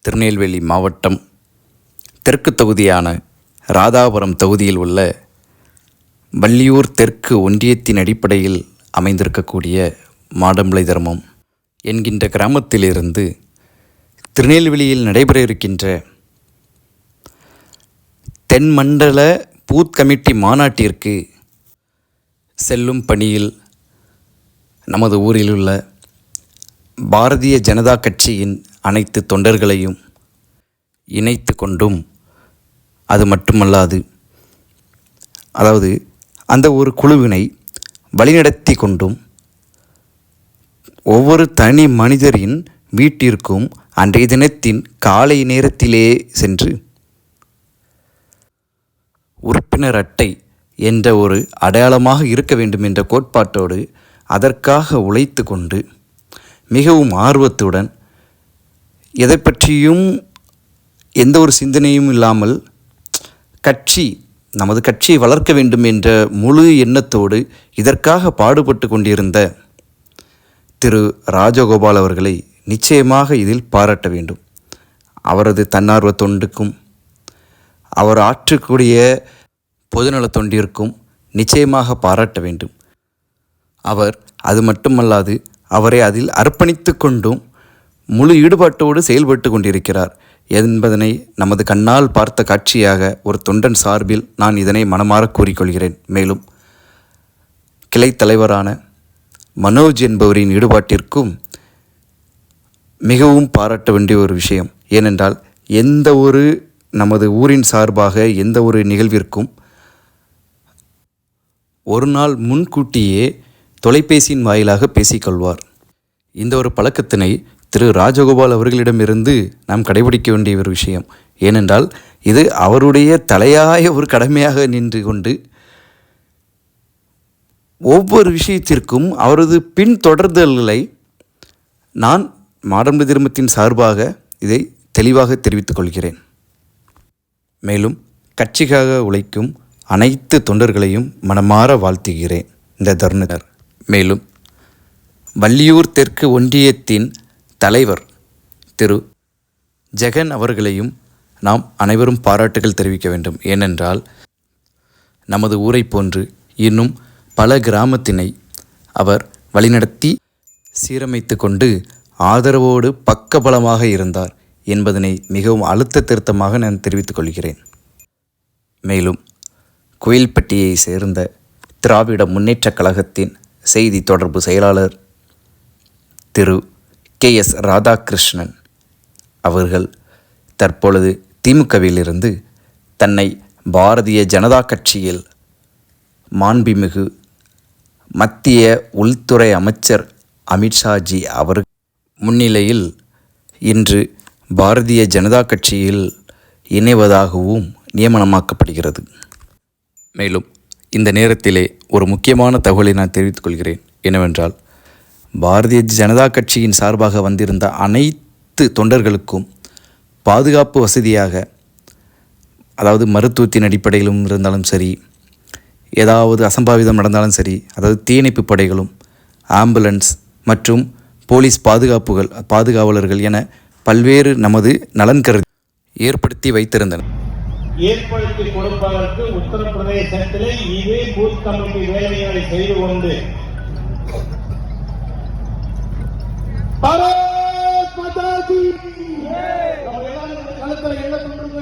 திருநெல்வேலி மாவட்டம் தெற்கு தொகுதியான ராதாபுரம் தொகுதியில் உள்ள வள்ளியூர் தெற்கு ஒன்றியத்தின் அடிப்படையில் அமைந்திருக்கக்கூடிய மாடம்பளை தர்மம் என்கின்ற கிராமத்திலிருந்து திருநெல்வேலியில் நடைபெற இருக்கின்ற தென்மண்டல பூத் கமிட்டி மாநாட்டிற்கு செல்லும் பணியில் நமது ஊரில் உள்ள பாரதிய ஜனதா கட்சியின் அனைத்து தொண்டர்களையும் இணைத்து கொண்டும், அது மட்டுமல்லாது அந்த ஒரு குழுவினை வழிநடத்தி கொண்டும் ஒவ்வொரு தனி மனிதரின் வீட்டிற்கும் அன்றைய தினத்தின் காலை நேரத்திலே சென்று உறுப்பினர் அட்டை என்ற ஒரு அடையாளமாக இருக்க வேண்டும் என்ற கோட்பாட்டோடு அதற்காக உழைத்து கொண்டு மிகவும் ஆர்வத்துடன் எதை பற்றியும் எந்த ஒரு சிந்தனையும் இல்லாமல் நமது கட்சியை வளர்க்க வேண்டும் என்ற முழு எண்ணத்தோடு இதற்காக பாடுபட்டு கொண்டிருந்த திரு ராஜகோபால் அவர்களை நிச்சயமாக இதில் பாராட்ட வேண்டும். அவரது தன்னார்வ தொண்டுக்கும் அவர் ஆற்றக்கூடிய பொதுநல தொண்டிற்கும் நிச்சயமாக பாராட்ட வேண்டும். அவர் அது மட்டுமல்லாது அவரை அதில் அர்ப்பணித்து கொண்டும் முழு ஈடுபாட்டோடு செயல்பட்டு கொண்டிருக்கிறார் என்பதனை நமது கண்ணால் பார்த்த காட்சியாக ஒரு தொண்டன் சார்பில் நான் இதனை மனமாற கூறிக்கொள்கிறேன். மேலும் கிளை தலைவரான மனோஜ் என்பவரின் ஈடுபாட்டிற்கும் மிகவும் பாராட்ட வேண்டிய ஒரு விஷயம். ஏனென்றால் எந்த ஒரு நமது ஊரின் சார்பாக எந்த ஒரு நிகழ்விற்கும் ஒரு நாள் முன்கூட்டியே தொலைபேசியின் வாயிலாக பேசிக்கொள்வார். இந்த ஒரு பழக்கத்தினை திரு ராஜகோபால் அவர்களிடமிருந்து நாம் கடைபிடிக்க வேண்டிய ஒரு விஷயம். ஏனென்றால் இது அவருடைய தலையாய ஒரு கடமையாக நின்று கொண்டு ஒவ்வொரு விஷயத்திற்கும் அவரது பின்தொடர்தல்களை நான் மாடம்பளை தர்மத்தின் சார்பாக இதை தெளிவாக தெரிவித்துக் கொள்கிறேன். மேலும் கட்சிக்காக உழைக்கும் அனைத்து தொண்டர்களையும் மனமாற வாழ்த்துகிறேன் இந்த தருணர். மேலும் வள்ளியூர் தெற்கு ஒன்றியத்தின் தலைவர் திரு ஜெகன் அவர்களையும் நாம் அனைவரும் பாராட்டுகள் தெரிவிக்க வேண்டும். ஏனென்றால் நமது ஊரை போன்று இன்னும் பல கிராமத்தினை அவர் வழிநடத்தி சீரமைத்து கொண்டு ஆதரவோடு பக்கபலமாக இருந்தார் என்பதனை மிகவும் அழுத்த திருத்தமாக நான் தெரிவித்துக் கொள்கிறேன். மேலும் கோயில்பட்டியை சேர்ந்த திராவிட முன்னேற்றக் கழகத்தின் செய்தி தொடர்பு செயலாளர் திரு KS ராதாகிருஷ்ணன் அவர்கள் தற்பொழுது திமுகவிலிருந்து தன்னை பாரதிய ஜனதா கட்சியில் மாண்புமிகு மத்திய உள்துறை அமைச்சர் அமித்ஷாஜி அவர் முன்னிலையில் இன்று பாரதிய ஜனதா கட்சியில் இணைவதாகவும் நியமனமாக்கப்படுகிறது. மேலும் இந்த நேரத்திலே ஒரு முக்கியமான தகவலை நான் தெரிவித்துக் கொள்கிறேன். என்னவென்றால் பாரதிய ஜனதா கட்சியின் சார்பாக வந்திருந்த அனைத்து தொண்டர்களுக்கும் பாதுகாப்பு வசதியாக, மருத்துவத்தின் அடிப்படையிலும் இருந்தாலும் சரி, ஏதாவது அசம்பாவிதம் நடந்தாலும் சரி, தீயணைப்பு படைகளும் ஆம்புலன்ஸ் மற்றும் போலீஸ் பாதுகாவலர்கள் என பல்வேறு நமது நலன் கருதி ஏற்படுத்தி வைத்திருந்தனர். ஏற்படுத்தி கொடுப்பதற்கு உத்தரப்பிரதேசத்திலே இதே பூத் கமிட்டி வேலைகளை செய்து கொண்டு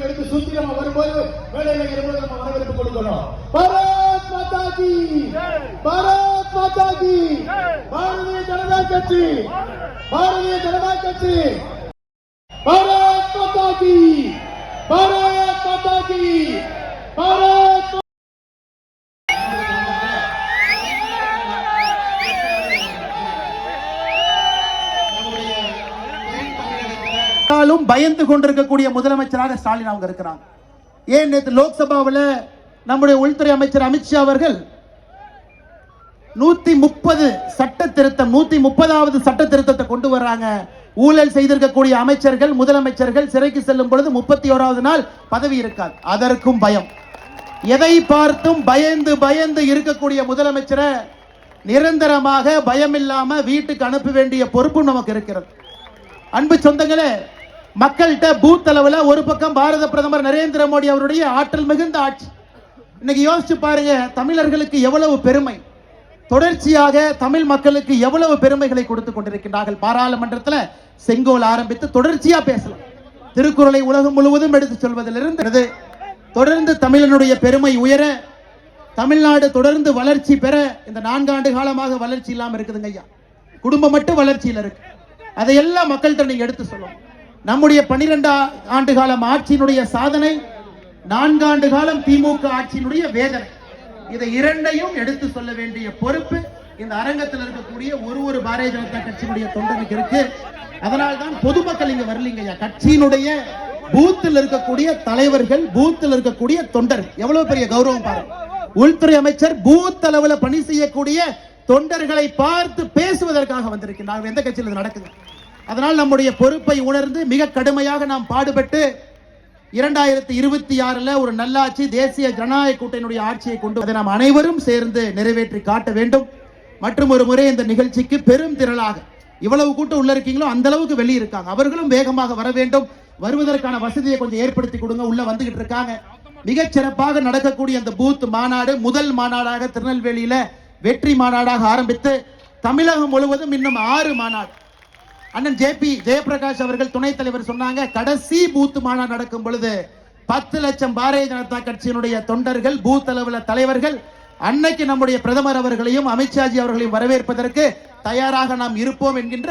எடுத்து சுத்தி நம்ம வரும்போது வேலையில இருப்பது நம்ம வரவேற்பு கொடுக்கணும். பாரத் மாதா கி, பாரத் மாதா கி, பாரதிய ஜனதா கட்சி, பாரதிய ஜனதா கட்சி, பாரத் மாதா கி, பாரத் மாதா கி, பாரத் பயந்து கொண்டிருக்கக்கூடிய முதலமைச்சராக ஸ்டாலின் அவங்க இருக்கிறாங்க. ஏன் நேற்று லோக்சபாவில் நம்முடைய உள்துறை அமைச்சர் அமித்ஷா அவர்கள் 130 சட்ட திருத்தம் 130வது சட்ட திருத்தத்தை கொண்டு வர்றாங்க. ஊழல் செய்திருக்கக்கூடிய அமைச்சர்கள் முதலமைச்சர்கள் சிறைக்கு செல்லும் பொழுது 31வது நாள் பதவி இருக்காது. அதற்கும் பயம். எதை பார்த்தும் பயந்து பயந்து இருக்கக்கூடிய முதலமைச்சரை நிரந்தரமாக பயமில்லாம வீட்டுக்கு அனுப்ப வேண்டிய பொறுப்பு நமக்கு இருக்கிறது. அன்பு சொந்தங்களே, மக்கள்கிட்ட பூத் அளவுல ஒரு பக்கம் பாரத பிரதமர் நரேந்திர மோடி அவருடைய ஆற்றல் மிகுந்த ஆட்சி. இன்னைக்கு யோசிச்சு பாருங்க, தமிழர்களுக்கு எவ்வளவு பெருமை, தொடர்ச்சியாக தமிழ் மக்களுக்கு எவ்வளவு பெருமைகளை கொடுத்து கொண்டிருக்கின்றார்கள். பாராளுமன்றத்தில் செங்கோல் ஆரம்பித்து தொடர்ச்சியா பேசலாம். திருக்குறளை உலகம் முழுவதும் எடுத்து சொல்வதிலிருந்து தொடர்ந்து தமிழனுடைய பெருமை உயர, தமிழ்நாடு தொடர்ந்து வளர்ச்சி பெற. இந்த 4 ஆண்டு காலமாக வளர்ச்சி இல்லாம இருக்குதுங்க ஐயா. குடும்பம் மட்டும் வளர்ச்சியில் இருக்கு. அதையெல்லாம் மக்கள்கிட்ட நீங்க எடுத்து சொல்லணும். நம்முடைய 12 ஆண்டு காலம் ஆட்சியினுடைய சாதனை, 4 ஆண்டு காலம் திமுக ஆட்சியினுடைய வேதனை, இதை இரண்டையும் எடுத்து சொல்ல வேண்டிய பொறுப்பு இந்த அரங்கத்தில் இருக்கக்கூடிய ஒரு பாரதிய ஜனதா கட்சியினுடைய தொண்டனுக்கு இருக்கு. அதனால்தான் பொதுமக்கள் இங்க வரலீங்க. கட்சியினுடைய பூத்தில் இருக்கக்கூடிய தலைவர்கள், பூத்தில் இருக்கக்கூடிய தொண்டர்கள் எவ்வளவு பெரிய கௌரவம் பாருங்க. உள்துறை அமைச்சர் பூத் அளவில் பணி செய்யக்கூடிய தொண்டர்களை பார்த்து பேசுவதற்காக வந்திருக்கின்றார். எந்த கட்சியில் இது நடக்குது? அதனால் நம்முடைய பொறுப்பை உணர்ந்து மிக கடுமையாக நாம் பாடுபட்டு 2026 ஒரு நல்லாட்சி, தேசிய ஜனநாயக கூட்டணியுடைய ஆட்சியை கொண்டு அதை நாம் அனைவரும் சேர்ந்து நிறைவேற்றி காட்ட வேண்டும். மற்றும் ஒரு முறை இந்த நிகழ்ச்சிக்கு பெரும் திரளாக இவ்வளவு கூட்டம் உள்ள இருக்கீங்களோ அந்த அளவுக்கு வெளியே இருக்காங்க, அவர்களும் வேகமாக வர வேண்டும். வருவதற்கான வசதியை கொஞ்சம் ஏற்படுத்தி கொடுங்க. உள்ள வந்துகிட்டு இருக்காங்க. மிகச் சிறப்பாக நடக்கக்கூடிய அந்த பூத் மாநாடு முதல் மாநாடாக திருநெல்வேலியில வெற்றி மாநாடாக ஆரம்பித்து தமிழகம் முழுவதும் இன்னும் 6 மாநாடு. அண்ணன் ஜேபி ஜெயபிரகாஷ் அவர்கள் துணைத் தலைவர் சொன்னாங்க, கடைசி பூத் மாநாடு நடக்கும் பொழுது 10 லட்சம் பாரதிய ஜனதா கட்சியினுடைய தொண்டர்கள், பூத் அளவில் தலைவர்கள், அன்னைக்கு நம்முடைய பிரதமர் அவர்களையும் அமித்ஷாஜி அவர்களையும் வரவேற்பதற்கு தயாராக நாம் இருப்போம் என்கின்ற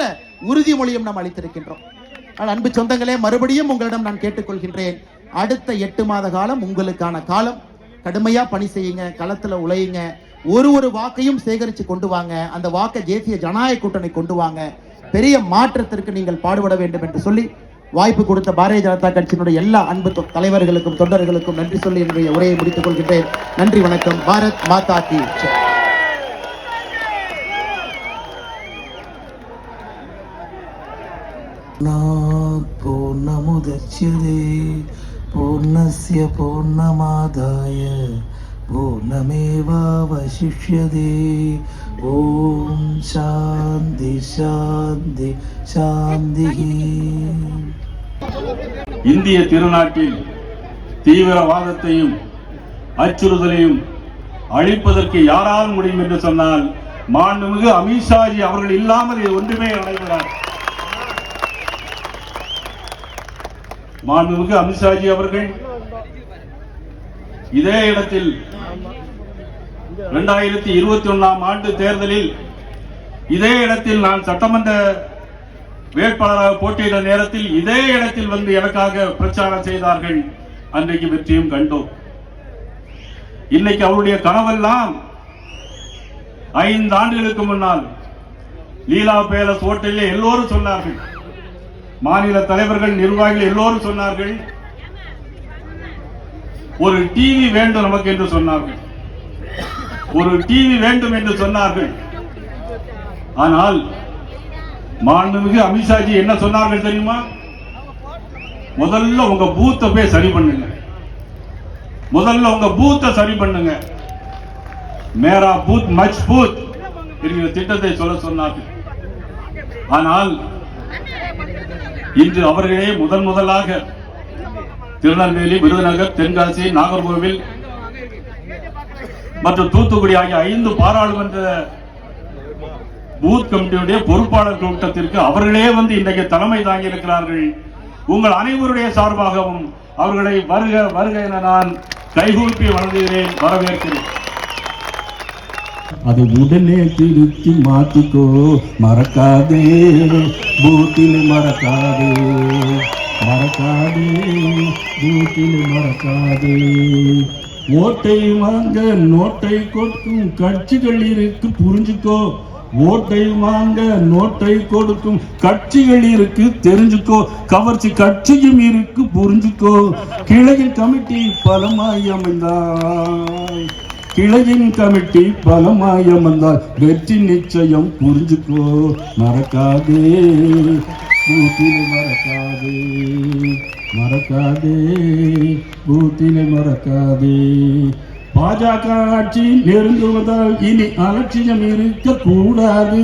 உறுதிமொழியும் நாம் அளித்திருக்கின்றோம். அன்பு சொந்தங்களே, மறுபடியும் உங்களிடம் நான் கேட்டுக்கொள்கின்றேன், அடுத்த 8 மாத காலம் உங்களுக்கான காலம். கடுமையா பணி செய்யுங்க, களத்துல உழையுங்க, ஒரு வாக்கையும் சேகரித்து கொண்டு வாங்க. அந்த வாக்கை தேசிய ஜனநாயக கூட்டணி கொண்டு வாங்க. பெரிய மாற்றத்திற்கு நீங்கள் பாடுபட வேண்டும் என்று சொல்லி வாய்ப்பு கொடுத்த பாரதிய ஜனதா கட்சியினுடைய எல்லா அன்பு தலைவர்களுக்கும் தொண்டர்களுக்கும் நன்றி சொல்லி என்னுடைய உரையை முடித்துக் கொள்கின்றேன். நன்றி, வணக்கம். பாரத் மாதா கி ஜெய். பூர்ணமுதச்யதே பூர்ணஸ்ய பூர்ணமாதாய பூர்ணமேவாவசிஷ்யதே. ஓம் சாந்தி சாந்தி சாந்தி. இந்திய திருநாட்டில் தீவிரவாதத்தையும் அச்சுறுத்தலையும் அழிப்பதற்கு யாரால் முடியும் என்று சொன்னால் மாண்புமிகு அமித்ஷாஜி அவர்கள் இல்லாமல் இது ஒன்றுமே நடைபெறாது. மாண்புமிகு அமித்ஷாஜி அவர்கள் இதே இடத்தில் 2021 ஆண்டு தேர்தலில் இதே இடத்தில் நான் சட்டமன்ற வேட்பாளராக போட்டியிட நேரத்தில் இதே இடத்தில் வந்து எனக்காக பிரச்சாரம் செய்தார்கள். அன்றைக்கு வெற்றியும் கண்டோம். இன்னைக்கு அவருடைய கனவெல்லாம் 5 ஆண்டுகளுக்கு முன்னால் லீலா பேலஸ் ஹோட்டலில் எல்லோரும் சொன்னார்கள், மாநில தலைவர்கள், நிர்வாகிகள் எல்லோரும் சொன்னார்கள், ஒரு டிவி வேண்டும் நமக்கு என்று சொன்னார்கள், ஒரு டிவி வேண்டும் என்று சொன்னார்கள். ஆனால் மாண்புமிகு அமித்ஷாஜி என்ன சொன்னார்கள் தெரியுமா? முதல்ல உங்க பூத்தை போய் சரி பண்ணுங்க, முதல்ல உங்க பூத்தை சரி பண்ணுங்க, மேரா பூத் மச் பூத் என்கிற திட்டத்தை சொல்ல சொன்னார்கள். ஆனால் இன்று அவர்களே முதலாக திருநெல்வேலி, விருதுநகர், தென்காசி, நாகர்கோவில் மற்றும் தூத்துக்குடி ஆகிய 5 பாராளுமன்ற பூத் கமிட்டியுடைய பொறுப்பாளர் கூட்டத்திற்கு அவர்களே வந்து இன்றைக்கு தலைமை தாங்கி இருக்கிறார்கள். உங்கள் அனைவருடைய சார்பாகவும் அவர்களை வருக வருக என நான் கைகூப்பி வணங்குகிறேன், வரவேற்கிறேன். அது உடனே திருத்தி மாத்திக்கோ, மறக்காதே பூத்தில் மறக்காதே, மறக்காதே பூத்தில் மறக்காதே. ஓட்டை வாங்க நோட்டை கொடுக்கும் கட்சிகள் இருக்கு புரிஞ்சுக்கோ, ஓட்டை வாங்க நோட்டை கொடுக்கும் கட்சிகள் இருக்கு தெரிஞ்சுக்கோ, கவர்ச்சி கட்சியும் இருக்கு புரிஞ்சுக்கோ. கிளையின் கமிட்டி பலமாய் அமைந்தாய், கிளையின் கமிட்டி பலமாய் அமைந்தால் வெற்றி நிச்சயம் புரிஞ்சுக்கோ, மறக்காதே பூத்திலே மறக்காதே, மறக்காதே பூத்திலே மறக்காதே. பாஜக ஆட்சி நெருங்குவதால் இனி அலட்சியம் இருக்க கூடாது,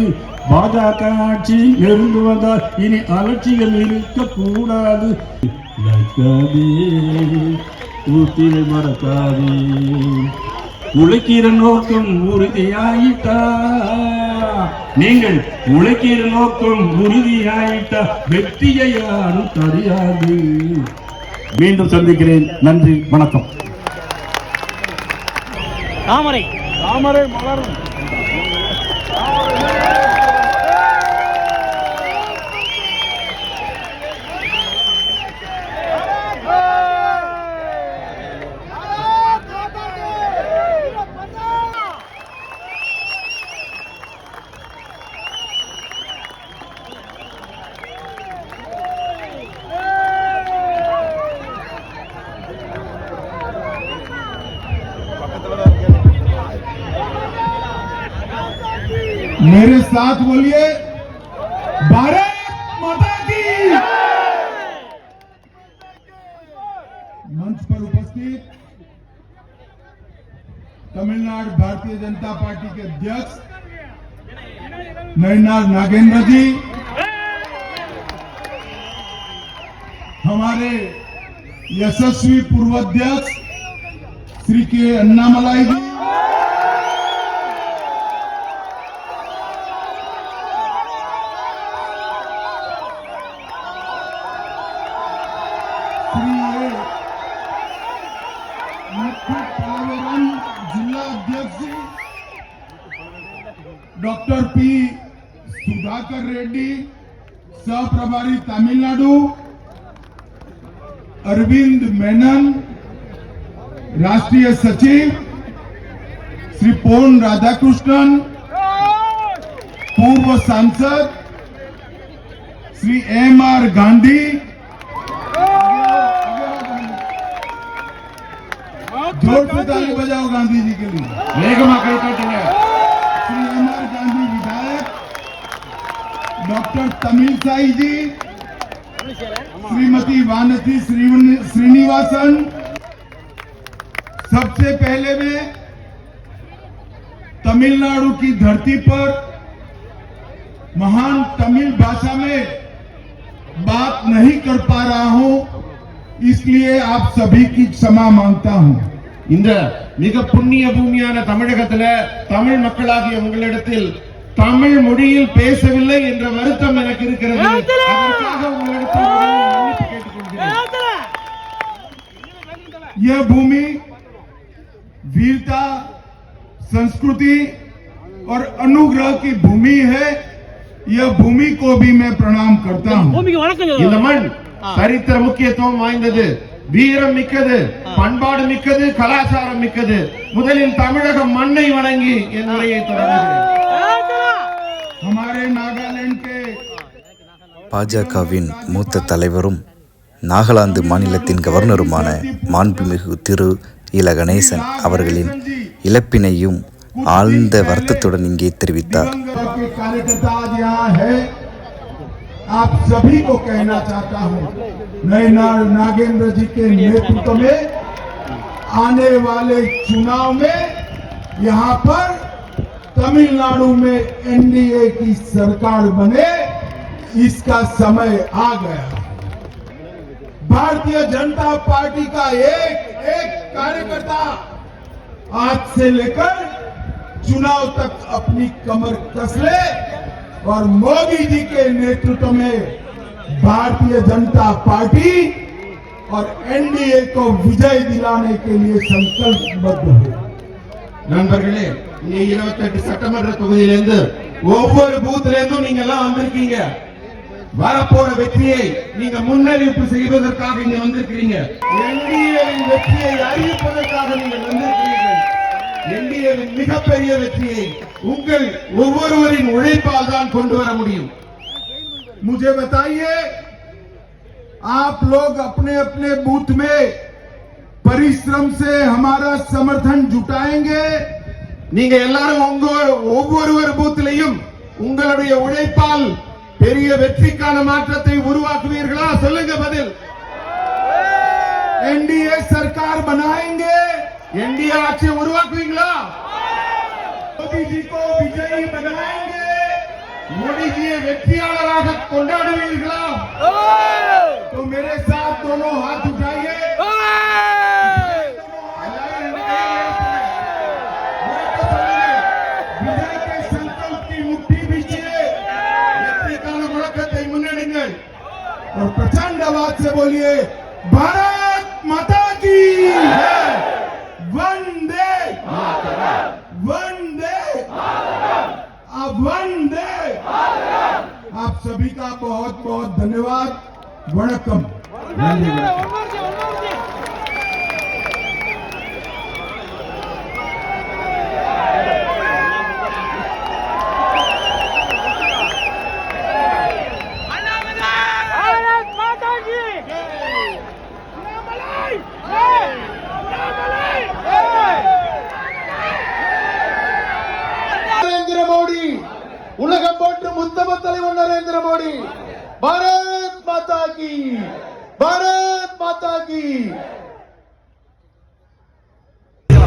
பாஜக ஆட்சி எழுந்து வந்தால் இனி அலட்சியம் இருக்கக்கூடாது. மறக்காதே பூத்திலே மறக்காதே, உழைக்கிற நோக்கம் உறுதியாயிட்டா, நீங்கள் உழைக்கிற நோக்கம் உறுதியாயிட்டா வெற்றியை யாரும் தெரியாது. மீண்டும் சந்திக்கிறேன். நன்றி, வணக்கம். தாமரை தாமரை மலரும். मेरे साथ बोलिए भारत माता की। मंच पर उपस्थित तमिलनाडु भारतीय जनता पार्टी के अध्यक्ष नयनार नागेंद्र जी, हमारे यशस्वी पूर्व अध्यक्ष श्री के अन्नामलाई जी, जिला अध्यक्ष डॉक्टर पी सुधाकर रेड्डी, सह प्रभारी तमिलनाडु, अरविंद मेनन, राष्ट्रीय सचिव श्री पोन राधाकृष्णन, पूर्व सांसद श्री एम.आर. गांधी, जोर से ताली बजाओ गांधी जी के लिए। श्री एम.आर. गांधी विधायक, डॉक्टर तमिलसाई जी, श्रीमती वानती श्रीनिवासन। सबसे पहले मैं तमिलनाडु की धरती पर महान तमिल भाषा में बात नहीं कर पा रहा हूं, इसलिए आप सभी की क्षमा मांगता हूं। இந்த மிக புண்ணிய பூமியான தமிழகத்துல தமிழ் மக்களாகிய உங்களிடத்தில் தமிழ் மொழியில் பேசவில்லை என்ற வருத்தம் எனக்கு இருக்கிறது. அதற்காக உங்களிடத்தில் மன்னிப்பு கேட்டுக்கொள்கிறேன். यह भूमि वीरता, संस्कृति और अनुग्रह की भूमि है। यह भूमि को भी मैं प्रणाम करता हूं। இந்த மண் சரித்திர முக்கியத்துவம் வாய்ந்தது, வீரம் மிக்கது, பண்பாடு மிக்கது, கலாச்சாரம் மிக்கது. முதலில் தமிழக மண்ணை வணங்கி என் உரையை தொடங்குகிறேன். हमारे नागालैंड के பாஜகவின் மூத்த தலைவரும் நாகாலாந்து மாநிலத்தின் கவர்னருமான மாண்புமிகு திரு இல கணேசன் அவர்களின் இழப்பினையும் ஆழ்ந்த வருத்தத்துடன் இங்கே தெரிவித்தார். आप सभी को कहना चाहता हूं, नयनार नागेंद्र जी के नेतृत्व में आने वाले चुनाव में यहां पर तमिलनाडु में एनडीए की सरकार बने, इसका समय आ गया। भारतीय जनता पार्टी का एक एक कार्यकर्ता आज से लेकर चुनाव तक अपनी कमर कस ले और मोदी जी के नेतृत्व में भारतीय जनता पार्टी और एनडीए को विजय दिलाने के लिए संकल्पबद्ध हो। நண்பர்களே, இங்க 28 சட்டமன்ற தொகுதியிலிருந்து ஒவ்வொரு பூத்ல இருந்தும் நீங்க எல்லாம் வந்திருக்கீங்க. வரப்போற வெற்றியை நீங்க முன்னறிவிப்பு செய்வதற்காக இங்க வந்திருக்கிறீங்க. என்டிஏவின் வெற்றியை அறிவிப்பதற்காக நீங்கள் வந்திருக்கிறீர்கள். என்டிஏவின் மிகப்பெரிய வெற்றியை உங்கள் ஒவ்வொருவரின் உழைப்பால் தான் கொண்டு வர முடியும். मुझे बताइए, आप लोग अपने अपने बूथ में परिश्रम से हमारा समर्थन जुटाएंगे। நீங்க எல்லாரும் ஒவ்வொருவர் பூத்திலையும் உங்களுடைய உழைப்பால் பெரிய வெற்றிக்கான மாற்றத்தை உருவாக்குவீர்களா? சொல்லுங்க பதில். एनडीए सरकार बनाएंगे। என்டிஏ ஆட்சியை உருவாக்குவீங்களா? मोदी जी को विजयी बनाएंगे। மோடிஜியை வெற்றியாளராக கொண்டாடுவீர்களா? तो मेरे साथ दोनों हाथ उठाइए। विजय के संकल्प की मुट्ठी बीचिए, व्यक्तिकाल मुड़कத்தை मुन्नेடுங்கள் और प्रचंड आवाज से बोलिए भारत माता की जय, वंदे वंदे वंदे। आप सभी का बहुत बहुत धन्यवाद। वणक्कम। நரேந்திர மோடி, உலகம் போற்றும் உத்தம தலைவர் நரேந்திர மோடி, பாரத் மாதா கி, பாரத் மாதா கி।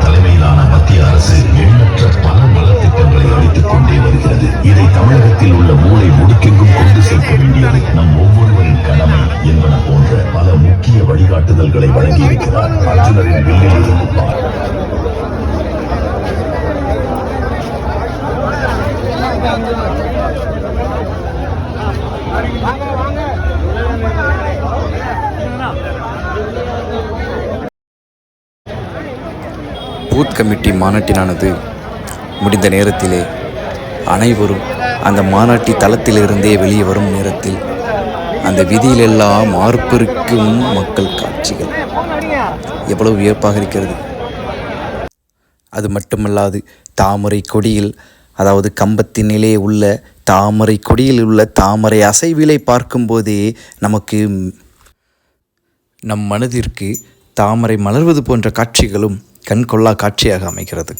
தலைமையிலான மத்திய அரசு எண்ணற்ற பல நலத்திட்டங்களை அளித்துக் கொண்டே வருகிறது. இதை தமிழகத்தில் உள்ள மூலை முடுக்கெங்கும் கொண்டு சேர்க்க வேண்டியது நம் ஒவ்வொருவரின் கடமை என்பன போன்ற பல முக்கிய வழிகாட்டுதல்களை வழங்கியிருக்கிறார் அர்ஜுனரின் வில்லிலிருந்து பார். பூத் கமிட்டி மாநாட்டினானது முடிந்த நேரத்திலே அனைவரும் அந்த மாநாட்டி தளத்திலிருந்தே வெளியே வரும் நேரத்தில் அந்த விதியிலெல்லாம் ஆர்ப்பரிக்கும் மக்கள் காட்சிகள் எவ்வளவு வியப்பாக இருக்கிறது. அது மட்டுமல்லாது தாமரை கொடியில், அதாவது கம்பத்தினிலே உள்ள தாமரை கொடியில் உள்ள தாமரை அசைவிலை பார்க்கும்போதே நமக்கு நம் மனதிற்கு தாமரை மலர்வது போன்ற காட்சிகளும் கண்கொள்ளா காட்சியாக அமைகிறது.